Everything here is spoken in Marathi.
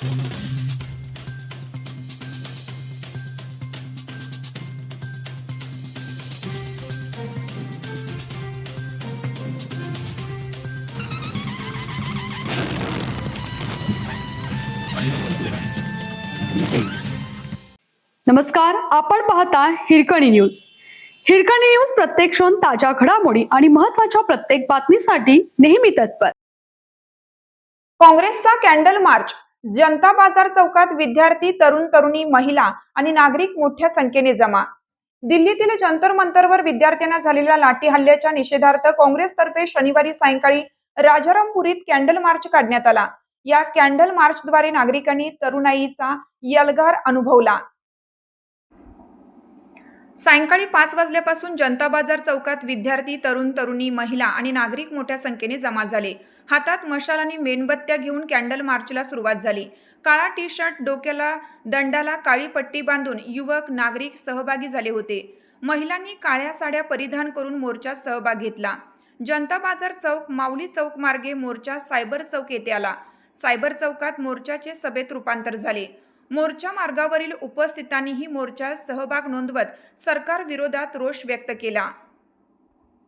नमस्कार, आपण पाहता हिरकणी न्यूज. हिरकणी न्यूज प्रत्येक क्षण ताज्या घडामोडी आणि महत्त्वाच्या प्रत्येक बातमीसाठी नेहमी तत्पर. काँग्रेसचा कॅन्डल मार्च. जनता बाजार चौकात विद्यार्थी, तरुण तरुणी, महिला आणि नागरिक मोठ्या संख्येने जमा. दिल्लीतील जंतर मंतरवर विद्यार्थ्यांना झालेल्या लाठी हल्ल्याच्या निषेधार्थ काँग्रेसतर्फे शनिवारी सायंकाळी राजारामपुरीत कॅन्डल मार्च काढण्यात आला. या कॅन्डल मार्चद्वारे नागरिकांनी तरुणाईचा यलगार अनुभवला. सायंकाळी 5 वाजल्यापासून जनता बाजार चौकात विद्यार्थी, तरुण तरुणी, महिला आणि नागरिक मोठ्या संख्येने जमा झाले. हातात मशाल आणि मेणबत्त्या घेऊन कॅन्डल मार्चला सुरुवात झाली. काळा टी शर्ट, डोक्याला दंडाला काळी पट्टी बांधून युवक, नागरिक सहभागी झाले होते. महिलांनी काळ्या साड्या परिधान करून मोर्चात सहभाग घेतला. जनता बाजार चौक, माऊली चौक मार्गे मोर्चा सायबर चौक येथे आला. सायबर चौकात मोर्चाचे सभेत रूपांतर झाले. मोर्चा मार्गावरील उपस्थितांनीही मोर्चात सहभाग नोंदवत सरकार विरोधात रोष व्यक्त केला.